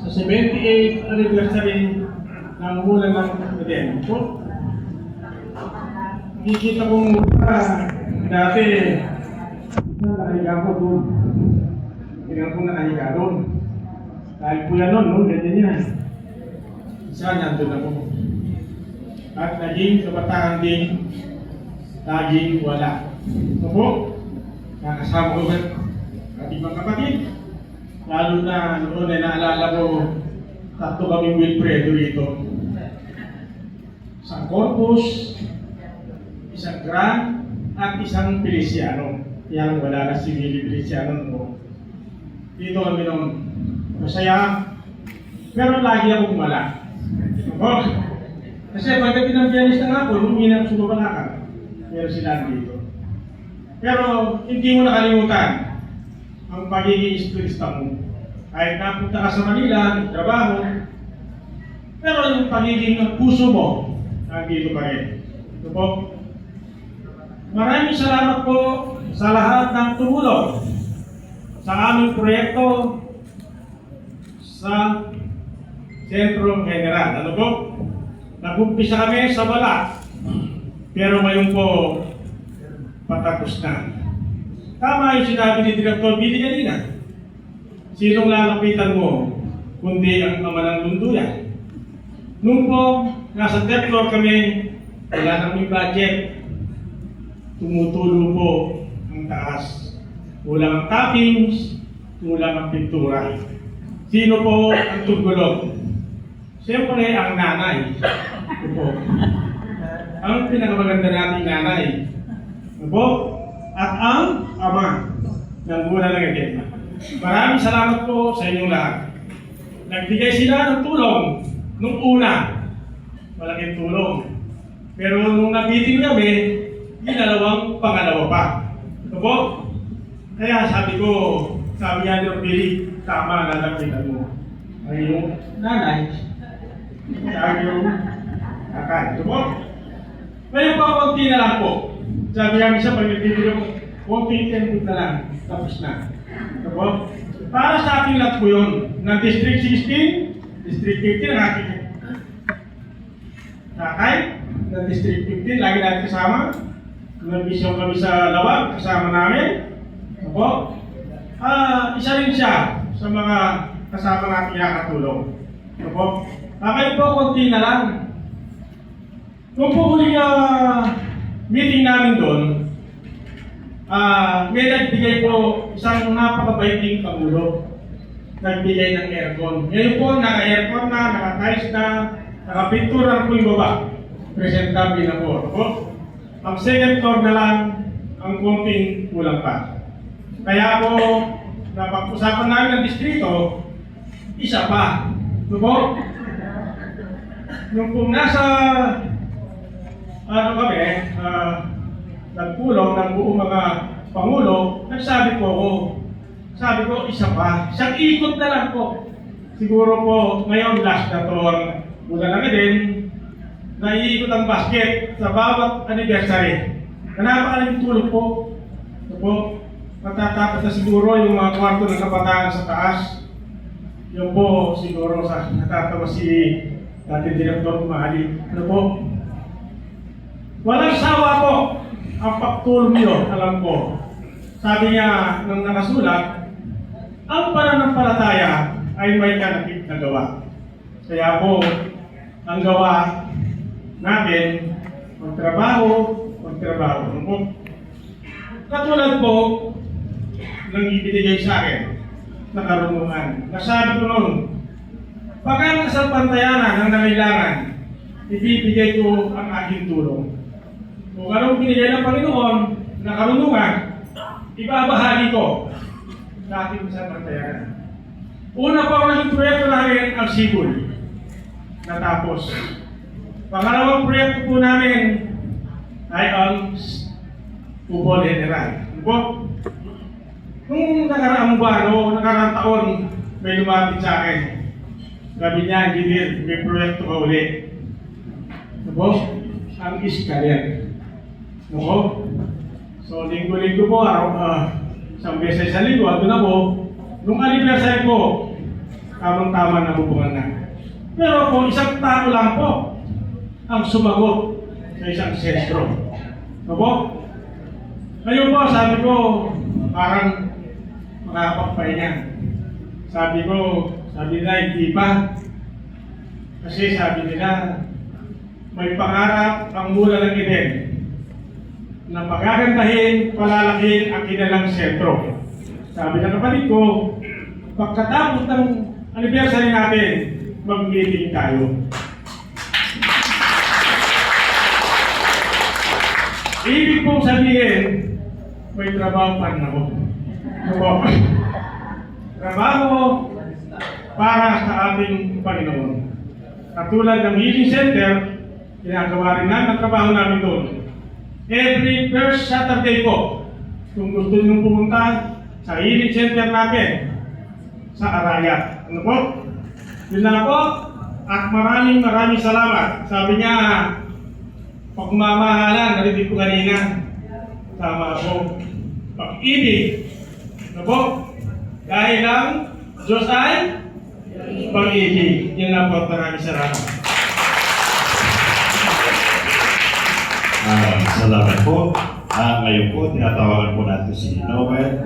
sa 78th anniversary ng bulan ng akademiko. Nakikita ko muna dati nakahiga ko doon. Tingnan ko nakahiga doon. Dahil po yan noon, ganyan yan. Isa nandun ako. At naging kabataan din, laging wala. Ito po, nakasama ko ating mga kapatid. Lalo na noon ay naalala ko, tatlo kaming Wilfredo rito. Isang Corpus, isang Grand, at isang Feliciano. Yan wala na si Willie Feliciano noon. Dito kami noon. Masaya, pero lagi akong wala. Kasi pagdating ng pianista nga po, nung hinap sumabalakan, meron sila dito. Pero hindi mo nakalimutan ang pagiging estilista mo. Kahit napunta ka sa Manila, nagtrabaho, pero yung pagiging puso mo, nandito pa rin. Ito po. Maraming salamat po sa lahat ng tumulong sa aming proyekto sa Sentro General. Ano po? Nag-umpisa kami sa Balat, pero ngayon po patapos na. Tama yung sinabi ni Director Billy kanina. Sinong lalapitan mo kundi ang ama ng lunduyan? Nung po nasa 10th floor kami, wala namang budget. Tumutulo po ang taas. Kulang ang toppings, kulang ang pintura. Sino po ang tugulog? Siyempre ang nanay. Ito po. Ang pinakamaganda nating nanay. Ito po. At ang ama ng buwan ng Agenda. Maraming salamat po sa inyong lahat. Nagbigay sila ng tulong nung una. Malaking tulong. Pero nung nabitin kami, ginalawang pangalawa pa. Ito po. Kaya sabi niya ni Billy, tama na lapitan mo. Ay yung nanay. Sabi yung kakay. Ito po. Ngayon po, konti na lang po. Sabi namin siya, pag nagtitilo ko, konti tempo na lang. Tapos na. Ito po. Para sa ating lahat po yun. Ng District 16, District 15, ang ating kakay. Ng District 15, lagi natin kasama. Nag-mission kami sa Lawag, kasama namin. Ito po. Isa rin siya sa mga kasama natin nakatulong. Ito po. Kayo po, konti na lang. Nung po huling meeting namin doon, may nagbigay po isang napakabaiting Pangulo. Nagbigay ng aircon. Ngayon po, naka-aircon na, naka-tiles na, naka-pintura po yung baba. Presentable na po. Ang second floor na lang, ang konting kulang pa. Kaya po, napag-usapan namin ng distrito, isa pa. Ito po, yung kung nasa nagpulong ng buong mga Pangulo, nagsabi po ako, sabi ko, isa pa. Isang ikot na lang po. Siguro po, ngayon last na to ang bulan namin din, naiikot ang basket sa bawat anniversary. Napakalaking tulong po. Ito po, matatapos na siguro yung mga kwarto ng kabataan sa taas. Yung po, siguro sa natatawa si dating Direktor Kumahali. Ano po? Walang sawa po ang pagtulong niyo, alam ko. Sabi niya nang nakasulat, ang pananampalataya ay may kanakit na gawa. Kaya po, ang gawa natin, magtrabaho. Ano po? Katulad po, nang ibinigay sa akin, na karunungan. Nasabi ko noon, pagka sa pantayanan ng nangailangan, ibibigay ko ang aking tulong. Kung anong binigay ng Panginoon na karunungan, ibabahagi ko sa ating sa pantayanan. Una po ang naging proyekto namin ang Sibul. Natapos. Pangalawang proyekto po namin ay ang Ubol General. Nung nakaraang buwan o nakaraang taon, may lumapit sa akin. Sabi niya, engineer, may proyekto ka uli. Ang Iskaler. So, linggo-linggo po, isang beses sa linggo, doon ako. Nung anniversary ko, tamang-tama na hubungan na. Pero kung isang tao lang po ang sumagot sa isang sentro. Ano po? Ngayon po, sabi ko, parang makakapagpahinga. Sabi nila, hindi pa. Kasi sabi nila, may pangarap ang mula ng Eden na pagagandahin, palalakihin ang kinalang sentro. Sabi ng kapatid ko, pagkatapos ng anniversary natin, mag-meeting tayo. Ibig pong sabihin, may trabaho pa rin ako. Trabaho para sa ating Panginoon. Katulad ng Healing Center, ginagawa rin namin ang trabaho namin doon. Every first Saturday po, kung gusto nyo pumunta sa Healing Center natin, sa Arayat. Ano po? Yun na po. At maraming salamat. Sabi niya, pagmamahalan, narinig ko kanina, tama po. Pag-ibig. Ano po? Dahil lang, Diyos ay pag-ibig. Yan lang po. Maraming salamat. Salamat po. Ngayon po, tinatawagan po natin si Noel.